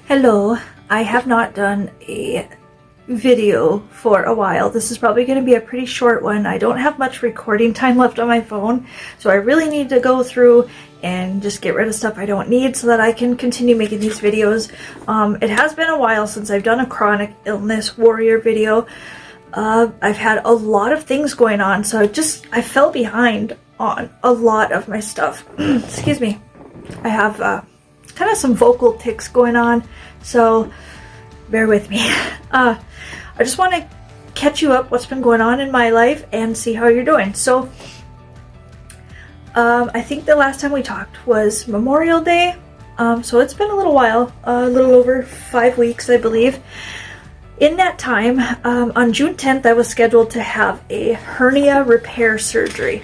Hello, I have not done a video for a while. This is probably going to be a pretty short one. I don't have much recording time left on my phone, so I really need to go through and just get rid of stuff I don't need so that I can continue making these videos. It has been a while since I've done a chronic illness warrior video. I've had a lot of things going on, so I fell behind on a lot of my stuff. Excuse me. I have kind of some vocal tics going on, so bear with me. I just want to catch you up what's been going on in my life and see how you're doing. So I think the last time we talked was Memorial Day, so it's been a little while, a little over 5 weeks I believe. In that time, on June 10th I was scheduled to have a hernia repair surgery.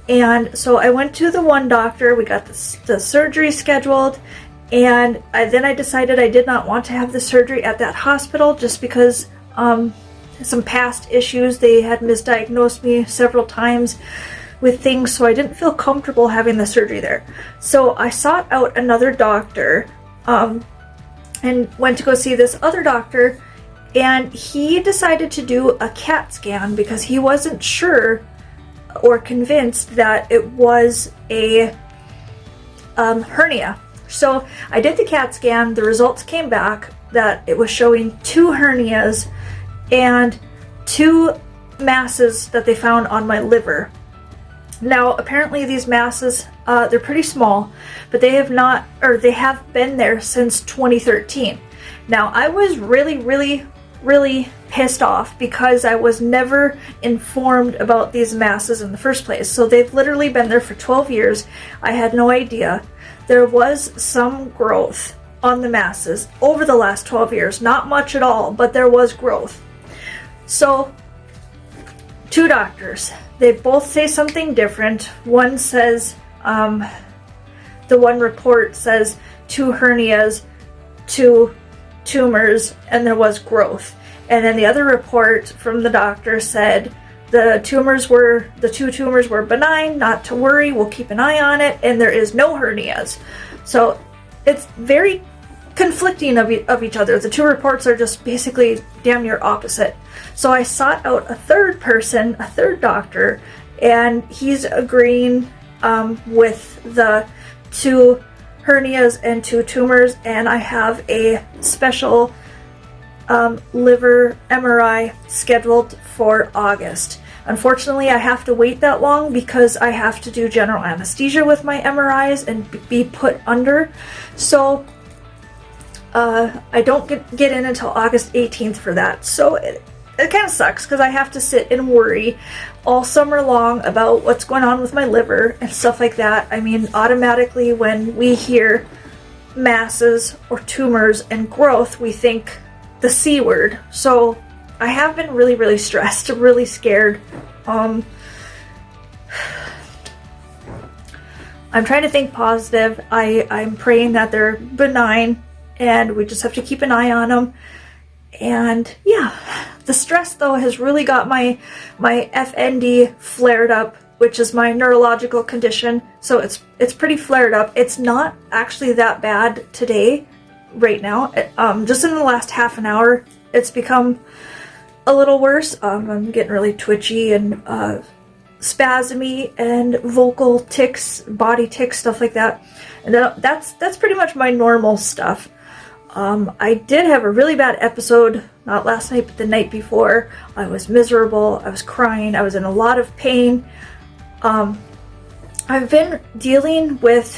And so I went to the one doctor, we got the surgery scheduled, and then I decided I did not want to have the surgery at that hospital just because some past issues. They had misdiagnosed me several times with things, so I didn't feel comfortable having the surgery there. So I sought out another doctor and went to go see this other doctor, and he decided to do a CAT scan because he wasn't sure or convinced that it was a hernia. So I did the CAT scan. The results came back that it was showing 2 hernias and 2 masses that they found on my liver. Now apparently these masses, they're pretty small, but they have been there since 2013. Now I was really pissed off because I was never informed about these masses in the first place. So they've literally been there for 12 years. I had no idea. There was some growth on the masses over the last 12 years. Not much at all, but there was growth. So 2 doctors, they both say something different. One says, the one report says 2 hernias, 2 tumors, and there was growth. And then the other report from the doctor said the 2 tumors were benign, not to worry, we'll keep an eye on it, and there is no hernias. So it's very conflicting of each other. The 2 reports are just basically damn near opposite. So I sought out a third person, a third doctor, and he's agreeing with the 2 hernias and 2 tumors, and I have a special liver MRI scheduled for August. Unfortunately, I have to wait that long because I have to do general anesthesia with my MRIs and be put under. So I don't get in until August 18th for that. So it kind of sucks because I have to sit and worry all summer long about what's going on with my liver and stuff like that. I mean, automatically when we hear masses or tumors and growth, we think the C word. So I have been really stressed, really scared. I'm trying to think positive. I'm praying that they're benign and we just have to keep an eye on them. And yeah, the stress though has really got my FND flared up, which is my neurological condition. So it's pretty flared up. It's not actually that bad today, right now. Just in the last half an hour, it's become a little worse. I'm getting really twitchy and spasmy and vocal tics, body tics, stuff like that. And that's pretty much my normal stuff. I did have a really bad episode, not last night, but the night before. I was miserable. I was crying. I was in a lot of pain. I've been dealing with,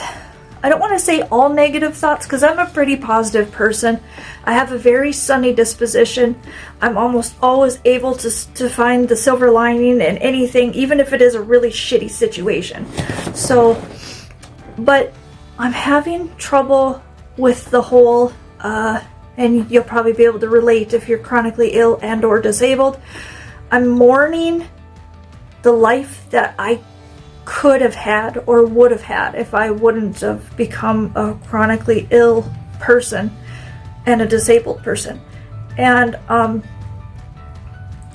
I don't want to say all negative thoughts because I'm a pretty positive person. I have a very sunny disposition. I'm almost always able to find the silver lining in anything, even if it is a really shitty situation. So, but I'm having trouble with the whole, and you'll probably be able to relate if you're chronically ill and or disabled. I'm mourning the life that I could have had or would have had if I wouldn't have become a chronically ill person and a disabled person. And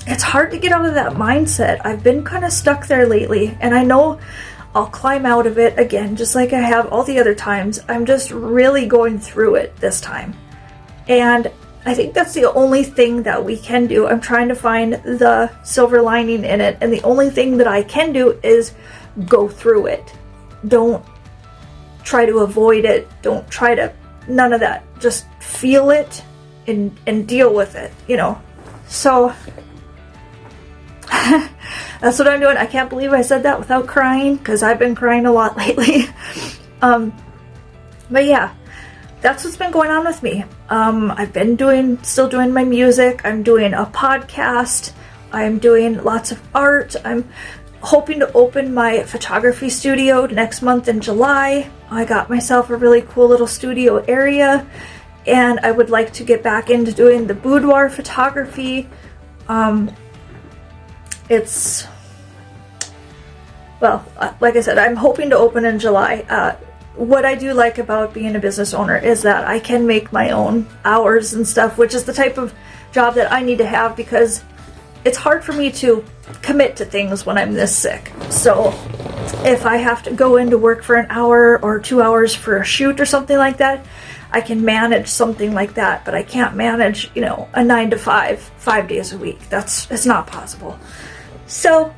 it's hard to get out of that mindset. I've been kind of stuck there lately, and I know I'll climb out of it again just like I have all the other times. I'm just really going through it this time. And I think that's the only thing that we can do. I'm trying to find the silver lining in it, and the only thing that I can do is go through it. Don't try to avoid it. Don't try to, none of that. Just feel it and deal with it, you know. So that's what I'm doing. I can't believe I said that without crying, because I've been crying a lot lately. But yeah, that's what's been going on with me. I've been still doing my music. I'm doing a podcast. I'm doing lots of art. I'm hoping to open my photography studio next month in July. I got myself a really cool little studio area, and I would like to get back into doing the boudoir photography. Well, like I said, I'm hoping to open in July. What I do like about being a business owner is that I can make my own hours and stuff, which is the type of job that I need to have, because it's hard for me to commit to things when I'm this sick. So if I have to go into work for an hour or 2 hours for a shoot or something like that, I can manage something like that, but I can't manage, you know, a 9 to 5 days a week. It's not possible. So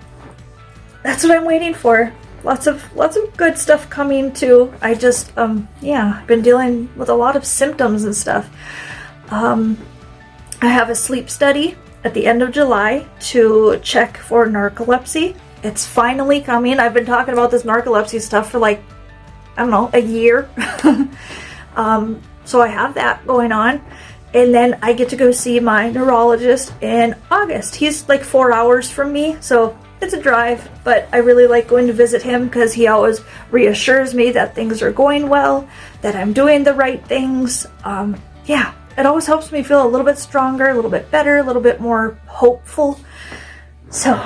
that's what I'm waiting for. Lots of good stuff coming too. I just I've been dealing with a lot of symptoms and stuff. I have a sleep study at the end of July to check for narcolepsy. It's finally coming. I've been talking about this narcolepsy stuff for like, I don't know, a year. So I have that going on. And then I get to go see my neurologist in August. He's like 4 hours from me, so it's a drive, but I really like going to visit him because he always reassures me that things are going well, that I'm doing the right things. It always helps me feel a little bit stronger, a little bit better, a little bit more hopeful. So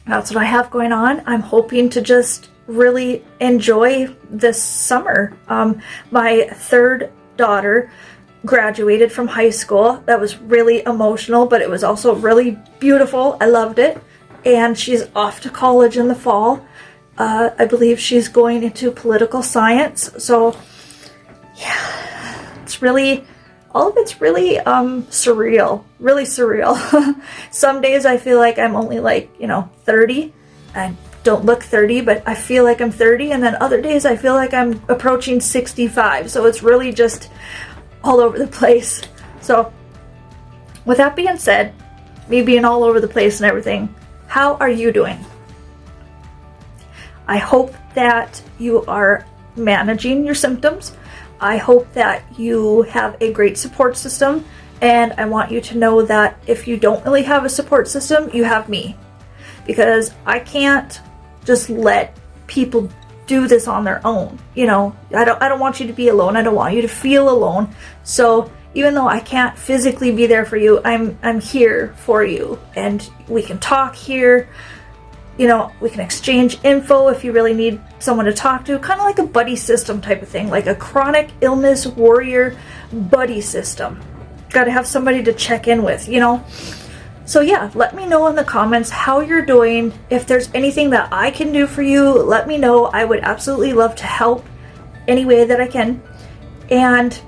that's what I have going on. I'm hoping to just really enjoy this summer. My third daughter graduated from high school. That was really emotional, but it was also really beautiful. I loved it. And she's off to college in the fall. I believe she's going into political science. So yeah, all of it's really surreal, really surreal. Some days I feel like I'm only like, 30. I don't look 30, but I feel like I'm 30. And then other days I feel like I'm approaching 65. So it's really just all over the place. So with that being said, me being all over the place and everything, how are you doing? I hope that you are managing your symptoms. I hope that you have a great support system, and I want you to know that if you don't really have a support system, you have me, because I can't just let people do this on their own. I don't want you to be alone. I don't want you to feel alone. So even though I can't physically be there for you, I'm here for you, and we can talk here. We can exchange info if you really need someone to talk to, kind of like a buddy system type of thing, like a chronic illness warrior buddy system. Got to have somebody to check in with, So yeah, let me know in the comments how you're doing. If there's anything that I can do for you, let me know. I would absolutely love to help any way that I can. And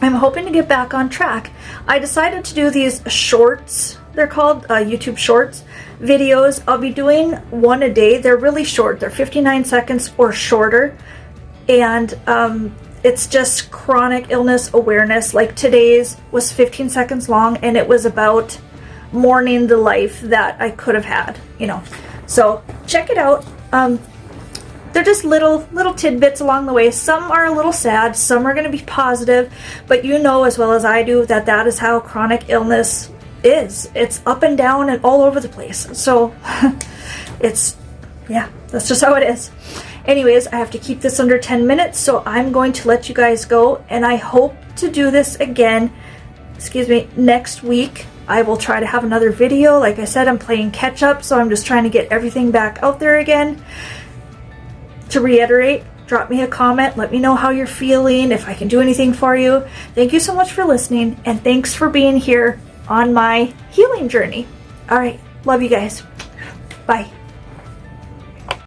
I'm hoping to get back on track. I decided to do these shorts. They're called YouTube Shorts videos. I'll be doing one a day. They're really short. They're 59 seconds or shorter. And it's just chronic illness awareness. Like today's was 15 seconds long, and it was about mourning the life that I could have had, So check it out. They're just little tidbits along the way. Some are a little sad, some are going to be positive, but you know as well as I do that is how chronic illness is. It's up and down and all over the place. So that's just how it is. Anyways, I have to keep this under 10 minutes, so I'm going to let you guys go, and I hope to do this again, next week. I will try to have another video. Like I said, I'm playing catch up, so I'm just trying to get everything back out there again. To reiterate, drop me a comment. Let me know how you're feeling, if I can do anything for you. Thank you so much for listening, and thanks for being here on my healing journey. All right, love you guys. Bye.